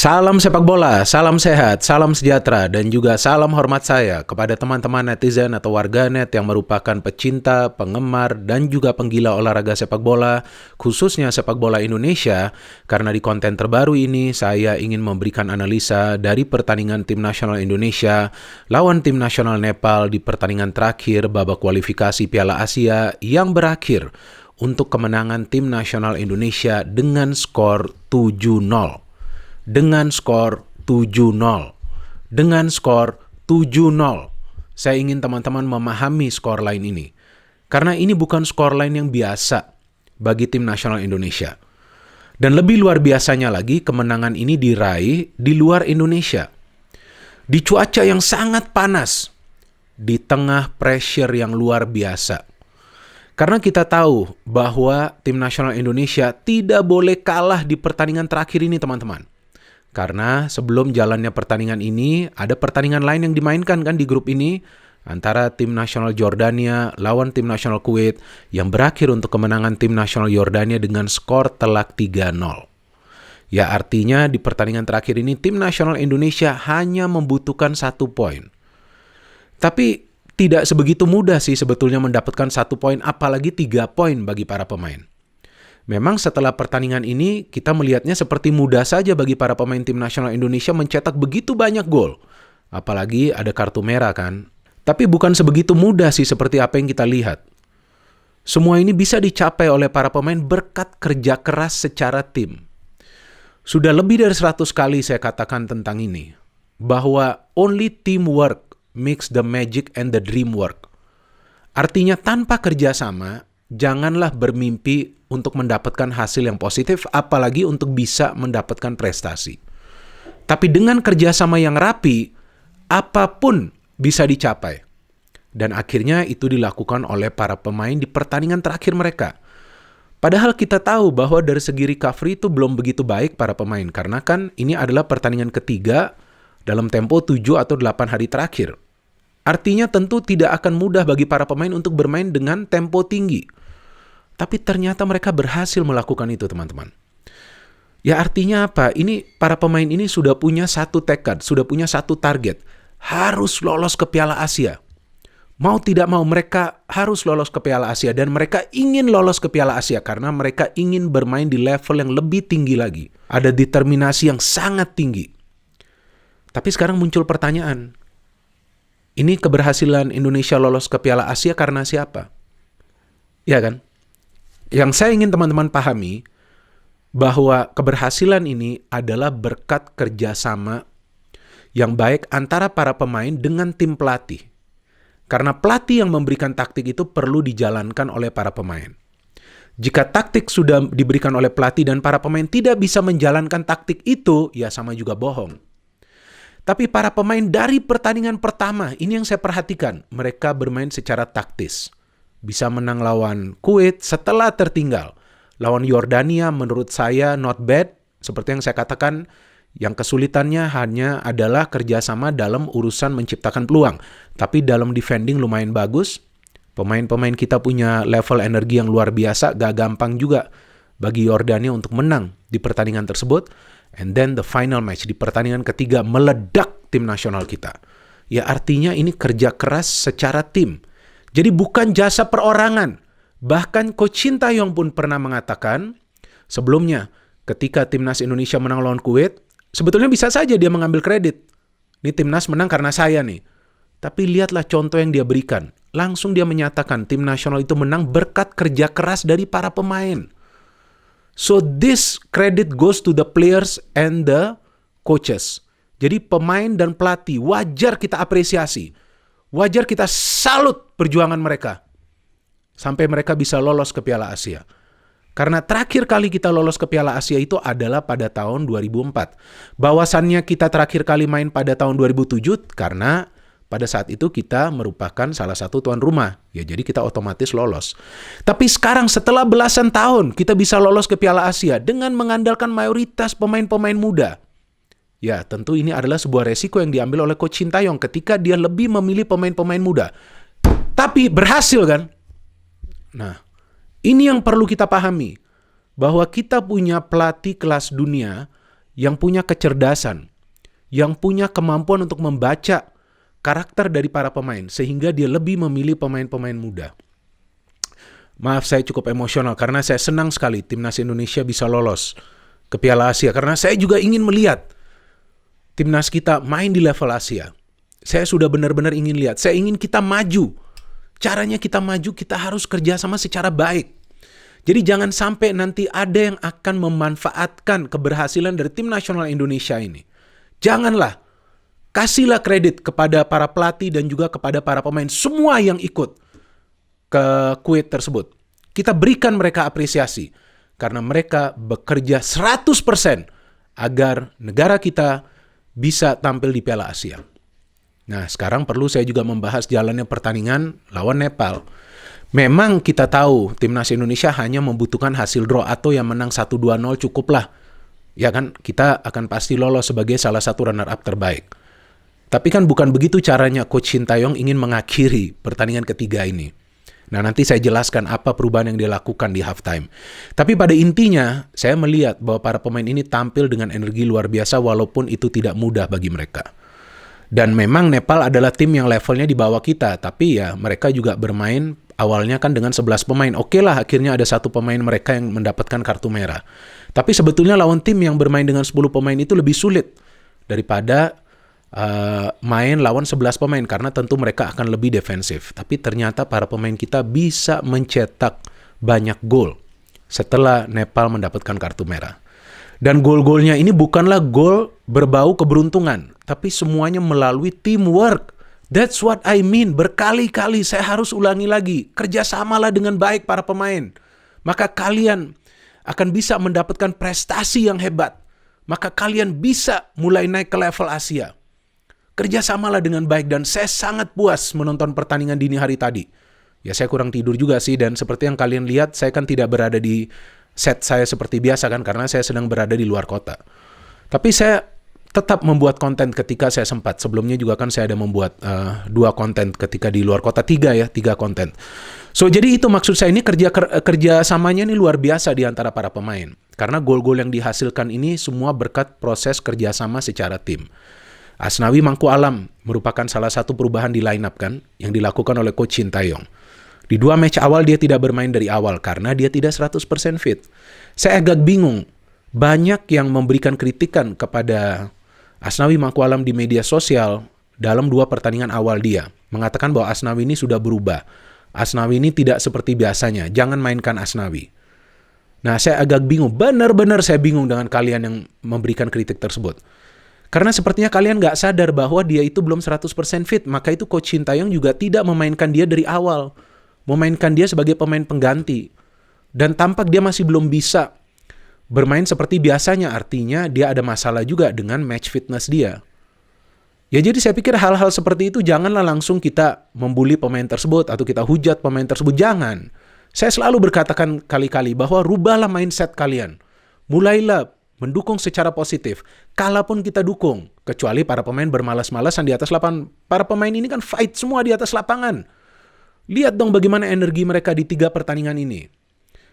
Salam sepak bola, salam sehat, salam sejahtera, dan juga salam hormat saya kepada teman-teman netizen atau warganet yang merupakan pecinta, penggemar, dan juga penggila olahraga sepak bola, khususnya sepak bola Indonesia, karena di konten terbaru ini saya ingin memberikan analisa dari pertandingan tim nasional Indonesia lawan tim nasional Nepal di pertandingan terakhir babak kualifikasi Piala Asia yang berakhir untuk kemenangan tim nasional Indonesia dengan skor 7-0. Dengan skor 7-0. Dengan skor 7-0. Saya ingin teman-teman memahami skor line ini. Karena ini bukan skor line yang biasa bagi tim nasional Indonesia. Dan lebih luar biasanya lagi, kemenangan ini diraih di luar Indonesia. Di cuaca yang sangat panas. Di tengah pressure yang luar biasa. Karena kita tahu bahwa tim nasional Indonesia tidak boleh kalah di pertandingan terakhir ini, teman-teman. Karena sebelum jalannya pertandingan ini, ada pertandingan lain yang dimainkan kan di grup ini, antara tim nasional Jordania lawan tim nasional Kuwait, yang berakhir untuk kemenangan tim nasional Jordania dengan skor telak 3-0. Ya, artinya di pertandingan terakhir ini, tim nasional Indonesia hanya membutuhkan 1 poin. Tapi tidak sebegitu mudah sih sebetulnya mendapatkan 1 poin, apalagi 3 poin bagi para pemain. Memang setelah pertandingan ini kita melihatnya seperti mudah saja bagi para pemain tim nasional Indonesia mencetak begitu banyak gol. Apalagi ada kartu merah kan. Tapi bukan sebegitu mudah sih seperti apa yang kita lihat. Semua ini bisa dicapai oleh para pemain berkat kerja keras secara tim. Sudah lebih dari 100 kali saya katakan tentang ini. Bahwa only teamwork makes the magic and the dream work. Artinya tanpa kerjasama, janganlah bermimpi untuk mendapatkan hasil yang positif, apalagi untuk bisa mendapatkan prestasi. Tapi dengan kerjasama yang rapi, apapun bisa dicapai. Dan akhirnya itu dilakukan oleh para pemain di pertandingan terakhir mereka. Padahal kita tahu bahwa dari segi recovery itu belum begitu baik para pemain, karena kan ini adalah pertandingan ketiga dalam tempo 7 atau 8 hari terakhir. Artinya tentu tidak akan mudah bagi para pemain untuk bermain dengan tempo tinggi. Tapi ternyata mereka berhasil melakukan itu, teman-teman. Ya, artinya apa? Ini para pemain ini sudah punya satu tekad, sudah punya satu target. Harus lolos ke Piala Asia. Mau tidak mau mereka harus lolos ke Piala Asia. Dan mereka ingin lolos ke Piala Asia karena mereka ingin bermain di level yang lebih tinggi lagi. Ada determinasi yang sangat tinggi. Tapi sekarang muncul pertanyaan. Ini keberhasilan Indonesia lolos ke Piala Asia karena siapa? Ya kan? Yang saya ingin teman-teman pahami bahwa keberhasilan ini adalah berkat kerjasama yang baik antara para pemain dengan tim pelatih. Karena pelatih yang memberikan taktik itu perlu dijalankan oleh para pemain. Jika taktik sudah diberikan oleh pelatih dan para pemain tidak bisa menjalankan taktik itu, ya sama juga bohong. Tapi para pemain dari pertandingan pertama, ini yang saya perhatikan, mereka bermain secara taktis. Bisa menang lawan Kuwait setelah tertinggal. Lawan Yordania menurut saya not bad. Seperti yang saya katakan, yang kesulitannya hanya adalah kerjasama dalam urusan menciptakan peluang. Tapi dalam defending lumayan bagus. Pemain-pemain kita punya level energi yang luar biasa. Gak gampang juga bagi Yordania untuk menang di pertandingan tersebut. And then the final match di pertandingan ketiga meledak tim nasional kita. Ya, artinya ini kerja keras secara tim. Jadi bukan jasa perorangan. Bahkan Coach Shin Tae-yong pun pernah mengatakan, sebelumnya ketika timnas Indonesia menang lawan Kuwait, sebetulnya bisa saja dia mengambil kredit. Ini timnas menang karena saya nih. Tapi lihatlah contoh yang dia berikan. Langsung dia menyatakan tim nasional itu menang berkat kerja keras dari para pemain. So this credit goes to the players and the coaches. Jadi pemain dan pelatih wajar kita apresiasi. Wajar kita salut perjuangan mereka. Sampai mereka bisa lolos ke Piala Asia. Karena terakhir kali kita lolos ke Piala Asia itu adalah pada tahun 2004. Bahwasannya kita terakhir kali main pada tahun 2007 karena pada saat itu kita merupakan salah satu tuan rumah. Ya, jadi kita otomatis lolos. Tapi sekarang setelah belasan tahun kita bisa lolos ke Piala Asia dengan mengandalkan mayoritas pemain-pemain muda. Ya, tentu ini adalah sebuah resiko yang diambil oleh Coach Shin Tae-yong ketika dia lebih memilih pemain-pemain muda. Tapi berhasil kan? Nah, ini yang perlu kita pahami. Bahwa kita punya pelatih kelas dunia yang punya kecerdasan, yang punya kemampuan untuk membaca karakter dari para pemain, sehingga dia lebih memilih pemain-pemain muda. Maaf, saya cukup emosional karena saya senang sekali timnas Indonesia bisa lolos ke Piala Asia, karena saya juga ingin melihat timnas kita main di level Asia. Saya sudah benar-benar ingin lihat, saya ingin kita maju. Caranya kita maju, kita harus kerjasama secara baik. Jadi jangan sampai nanti ada yang akan memanfaatkan keberhasilan dari tim nasional Indonesia ini. Janganlah. Kasihlah kredit kepada para pelatih dan juga kepada para pemain, semua yang ikut ke Kuwait tersebut. Kita berikan mereka apresiasi karena mereka bekerja 100% agar negara kita bisa tampil di Piala Asia. Nah, sekarang perlu saya juga membahas jalannya pertandingan lawan Nepal. Memang kita tahu timnas Indonesia hanya membutuhkan hasil draw atau yang menang 1-2-0 cukuplah. Ya kan, kita akan pasti lolos sebagai salah satu runner-up terbaik. Tapi kan bukan begitu caranya Coach Sintayong ingin mengakhiri pertandingan ketiga ini. Nah, nanti saya jelaskan apa perubahan yang dilakukan di halftime. Tapi pada intinya, saya melihat bahwa para pemain ini tampil dengan energi luar biasa walaupun itu tidak mudah bagi mereka. Dan memang Nepal adalah tim yang levelnya di bawah kita, tapi ya mereka juga bermain awalnya kan dengan 11 pemain. Oke lah, akhirnya ada satu pemain mereka yang mendapatkan kartu merah. Tapi sebetulnya lawan tim yang bermain dengan 10 pemain itu lebih sulit daripada main lawan 11 pemain karena tentu mereka akan lebih defensif. Tapi ternyata para pemain kita bisa mencetak banyak gol setelah Nepal mendapatkan kartu merah. Dan gol-golnya ini bukanlah gol berbau keberuntungan, tapi semuanya melalui teamwork. That's what I mean. Berkali-kali saya harus ulangi lagi. Kerjasamalah dengan baik para pemain. Maka kalian akan bisa mendapatkan prestasi yang hebat. Maka kalian bisa mulai naik ke level Asia. Kerjasamalah dengan baik dan saya sangat puas menonton pertandingan dini hari tadi. Ya saya kurang tidur juga sih dan seperti yang kalian lihat saya kan tidak berada di set saya seperti biasa kan karena saya sedang berada di luar kota. Tapi saya tetap membuat konten ketika saya sempat. Sebelumnya juga kan saya ada membuat 2 konten ketika di luar kota, 3 konten. So jadi itu maksud saya ini kerjasamanya ini luar biasa di antara para pemain. Karena gol-gol yang dihasilkan ini semua berkat proses kerjasama secara tim. Asnawi Mangku Alam merupakan salah satu perubahan di line-up kan yang dilakukan oleh Coach Sintayong. Di 2 match awal dia tidak bermain dari awal karena dia tidak 100% fit. Saya agak bingung. Banyak yang memberikan kritikan kepada Asnawi Mangku Alam di media sosial dalam 2 pertandingan awal dia. Mengatakan bahwa Asnawi ini sudah berubah. Asnawi ini tidak seperti biasanya. Jangan mainkan Asnawi. Nah, saya agak bingung. Benar-benar saya bingung dengan kalian yang memberikan kritik tersebut. Karena sepertinya kalian nggak sadar bahwa dia itu belum 100% fit. Maka itu Coach Sintayong juga tidak memainkan dia dari awal. Memainkan dia sebagai pemain pengganti. Dan tampak dia masih belum bisa bermain seperti biasanya. Artinya dia ada masalah juga dengan match fitness dia. Ya jadi saya pikir hal-hal seperti itu janganlah langsung kita membuli pemain tersebut atau kita hujat pemain tersebut. Jangan. Saya selalu berkatakan kali-kali bahwa rubahlah mindset kalian. Mulailah mendukung secara positif. Kalaupun kita dukung, kecuali para pemain bermalas-malasan di atas lapangan. Para pemain ini kan fight semua di atas lapangan. Lihat dong bagaimana energi mereka di 3 pertandingan ini.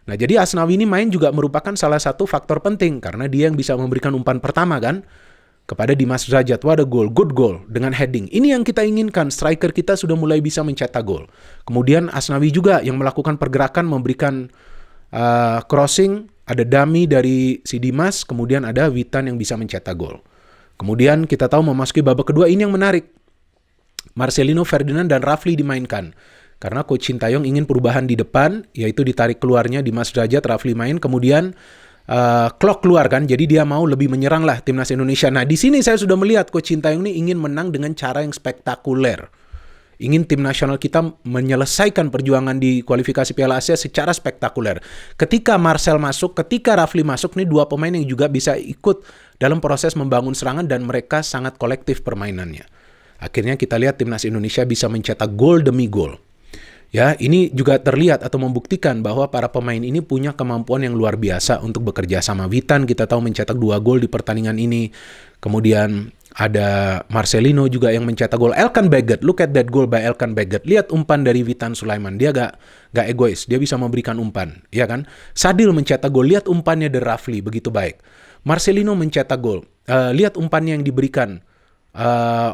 Nah jadi Asnawi ini main juga merupakan salah satu faktor penting. Karena dia yang bisa memberikan umpan pertama kan. Kepada Dimas Derajat. What a goal, good goal dengan heading. Ini yang kita inginkan, striker kita sudah mulai bisa mencetak gol. Kemudian Asnawi juga yang melakukan pergerakan memberikan crossing. Ada dummy dari si Dimas, kemudian ada Witan yang bisa mencetak gol. Kemudian kita tahu memasuki babak kedua ini yang menarik. Marcelino Ferdinand dan Rafli dimainkan. Karena Coach Sintayong ingin perubahan di depan, yaitu ditarik keluarnya Dimas Derajat, Rafli main, kemudian Klok keluar kan, jadi dia mau lebih menyerang lah timnas Indonesia. Nah di sini saya sudah melihat Coach Sintayong ini ingin menang dengan cara yang spektakuler. Ingin tim nasional kita menyelesaikan perjuangan di kualifikasi Piala Asia secara spektakuler. Ketika Marcel masuk, ketika Rafli masuk, nih 2 pemain yang juga bisa ikut dalam proses membangun serangan dan mereka sangat kolektif permainannya. Akhirnya kita lihat timnas Indonesia bisa mencetak gol demi gol. Ya, ini juga terlihat atau membuktikan bahwa para pemain ini punya kemampuan yang luar biasa untuk bekerja sama. Witan kita tahu mencetak 2 gol di pertandingan ini. Kemudian ada Marcelino juga yang mencetak gol. Elkan Baggett, look at that goal by Elkan Baggett. Lihat umpan dari Witan Sulaiman. Dia gak egois, dia bisa memberikan umpan, ya kan? Sadil mencetak gol, lihat umpannya dari Rafli, begitu baik. Marcelino mencetak gol. Lihat umpannya yang diberikan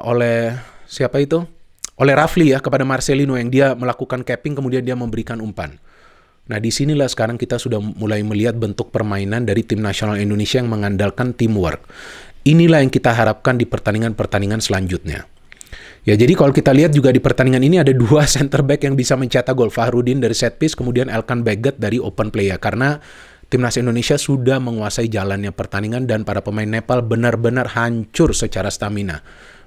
oleh siapa itu? Oleh Rafli ya kepada Marcelino yang dia melakukan capping kemudian dia memberikan umpan. Nah disinilah sekarang kita sudah mulai melihat bentuk permainan dari tim nasional Indonesia yang mengandalkan teamwork. Inilah yang kita harapkan di pertandingan-pertandingan selanjutnya. Ya jadi kalau kita lihat juga di pertandingan ini ada 2 center back yang bisa mencetak gol. Fahrudin dari set piece, kemudian Elkan Baggett dari open play ya. Karena timnas Indonesia sudah menguasai jalannya pertandingan dan para pemain Nepal benar-benar hancur secara stamina.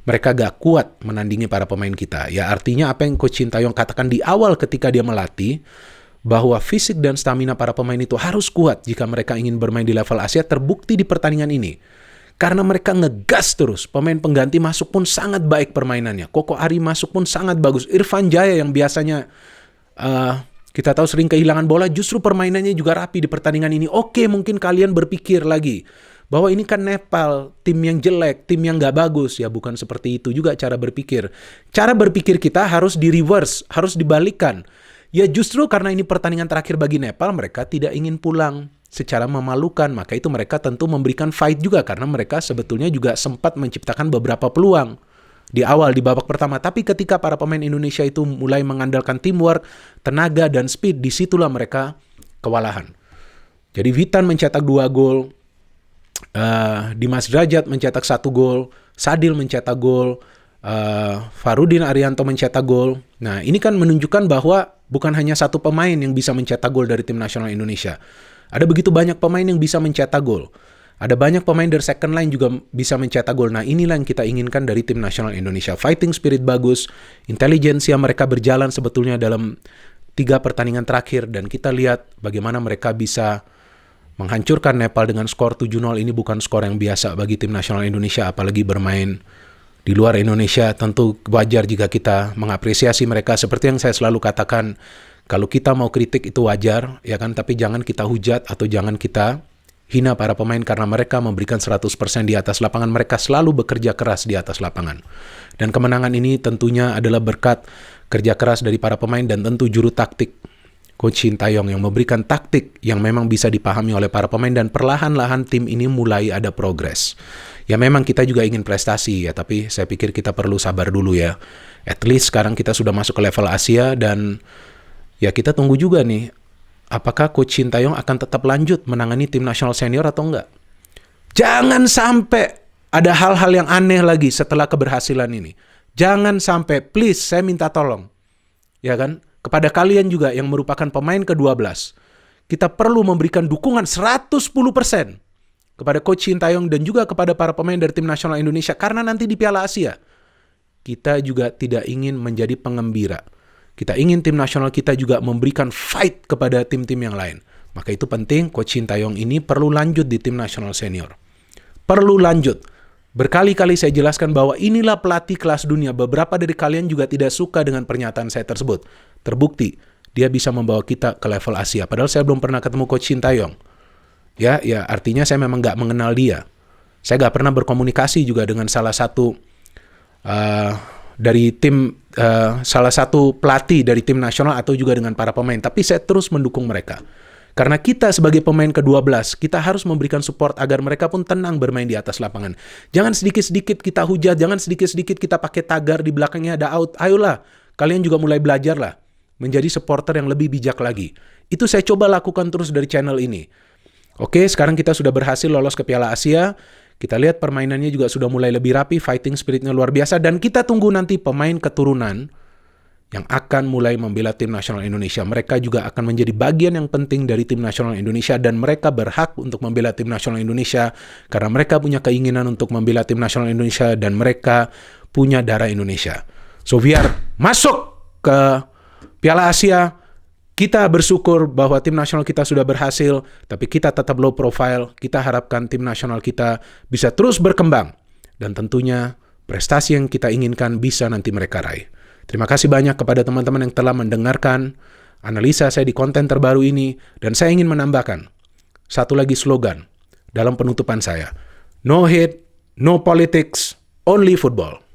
Mereka gak kuat menandingi para pemain kita. Ya artinya apa yang Coach Shin Tae-yong katakan di awal ketika dia melatih, bahwa fisik dan stamina para pemain itu harus kuat jika mereka ingin bermain di level Asia, terbukti di pertandingan ini. Karena mereka ngegas terus, pemain pengganti masuk pun sangat baik permainannya. Koko Ari masuk pun sangat bagus. Irfan Jaya yang biasanya kita tahu sering kehilangan bola, justru permainannya juga rapi di pertandingan ini. Oke, mungkin kalian berpikir lagi bahwa ini kan Nepal, tim yang jelek, tim yang gak bagus. Ya bukan seperti itu juga cara berpikir. Cara berpikir kita harus di-reverse, harus dibalikkan. Ya justru karena ini pertandingan terakhir bagi Nepal, mereka tidak ingin pulang secara memalukan. Maka itu mereka tentu memberikan fight juga, karena mereka sebetulnya juga sempat menciptakan beberapa peluang di awal, di babak pertama. Tapi ketika para pemain Indonesia itu mulai mengandalkan teamwork, tenaga, dan speed, disitulah mereka kewalahan. Jadi Witan mencetak 2 gol, Dimas Derajat mencetak 1 gol, Sadil mencetak gol, Farudin Arianto mencetak gol. Nah ini kan menunjukkan bahwa bukan hanya satu pemain yang bisa mencetak gol dari tim nasional Indonesia. Ada begitu banyak pemain yang bisa mencetak gol. Ada banyak pemain dari second line juga bisa mencetak gol. Nah inilah yang kita inginkan dari tim nasional Indonesia. Fighting spirit bagus, intelijensia mereka berjalan sebetulnya dalam 3 pertandingan terakhir. Dan kita lihat bagaimana mereka bisa menghancurkan Nepal dengan skor 7-0. Ini bukan skor yang biasa bagi tim nasional Indonesia, apalagi bermain di luar Indonesia. Tentu wajar jika kita mengapresiasi mereka. Seperti yang saya selalu katakan, kalau kita mau kritik itu wajar, ya kan? Tapi jangan kita hujat atau jangan kita hina para pemain karena mereka memberikan 100% di atas lapangan. Mereka selalu bekerja keras di atas lapangan. Dan kemenangan ini tentunya adalah berkat kerja keras dari para pemain dan tentu juru taktik Coach Shin Tae-yong yang memberikan taktik yang memang bisa dipahami oleh para pemain, dan perlahan-lahan tim ini mulai ada progres. Ya memang kita juga ingin prestasi ya, tapi saya pikir kita perlu sabar dulu ya. At least sekarang kita sudah masuk ke level Asia dan ya kita tunggu juga nih, apakah Coach Shin Tae-yong akan tetap lanjut menangani tim nasional senior atau enggak. Jangan sampai ada hal-hal yang aneh lagi setelah keberhasilan ini. Jangan sampai, please, saya minta tolong. Ya kan? Kepada kalian juga yang merupakan pemain ke-12, kita perlu memberikan dukungan 110% kepada Coach Shin Tae-yong dan juga kepada para pemain dari tim nasional Indonesia. Karena nanti di Piala Asia, kita juga tidak ingin menjadi pengembira. Kita ingin tim nasional kita juga memberikan fight kepada tim-tim yang lain. Maka itu penting, Coach Shin Tae-yong ini perlu lanjut di tim nasional senior. Perlu lanjut. Berkali-kali saya jelaskan bahwa inilah pelatih kelas dunia. Beberapa dari kalian juga tidak suka dengan pernyataan saya tersebut. Terbukti, dia bisa membawa kita ke level Asia. Padahal saya belum pernah ketemu Coach Shin Tae-yong. Ya, artinya saya memang nggak mengenal dia. Saya nggak pernah berkomunikasi juga dengan salah satu dari tim, salah satu pelatih dari tim nasional atau juga dengan para pemain. Tapi saya terus mendukung mereka. Karena kita sebagai pemain ke-12, kita harus memberikan support agar mereka pun tenang bermain di atas lapangan. Jangan sedikit-sedikit kita hujat, jangan sedikit-sedikit kita pakai tagar di belakangnya ada out. Ayolah, kalian juga mulai belajarlah menjadi supporter yang lebih bijak lagi. Itu saya coba lakukan terus dari channel ini. Oke, sekarang kita sudah berhasil lolos ke Piala Asia. Kita lihat permainannya juga sudah mulai lebih rapi, fighting spiritnya luar biasa. Dan kita tunggu nanti pemain keturunan yang akan mulai membela tim nasional Indonesia. Mereka juga akan menjadi bagian yang penting dari tim nasional Indonesia dan mereka berhak untuk membela tim nasional Indonesia karena mereka punya keinginan untuk membela tim nasional Indonesia dan mereka punya darah Indonesia. So biar masuk ke Piala Asia, kita bersyukur bahwa tim nasional kita sudah berhasil, tapi kita tetap low profile. Kita harapkan tim nasional kita bisa terus berkembang dan tentunya prestasi yang kita inginkan bisa nanti mereka raih. Terima kasih banyak kepada teman-teman yang telah mendengarkan analisa saya di konten terbaru ini, dan saya ingin menambahkan satu lagi slogan dalam penutupan saya. No hate, no politics, only football.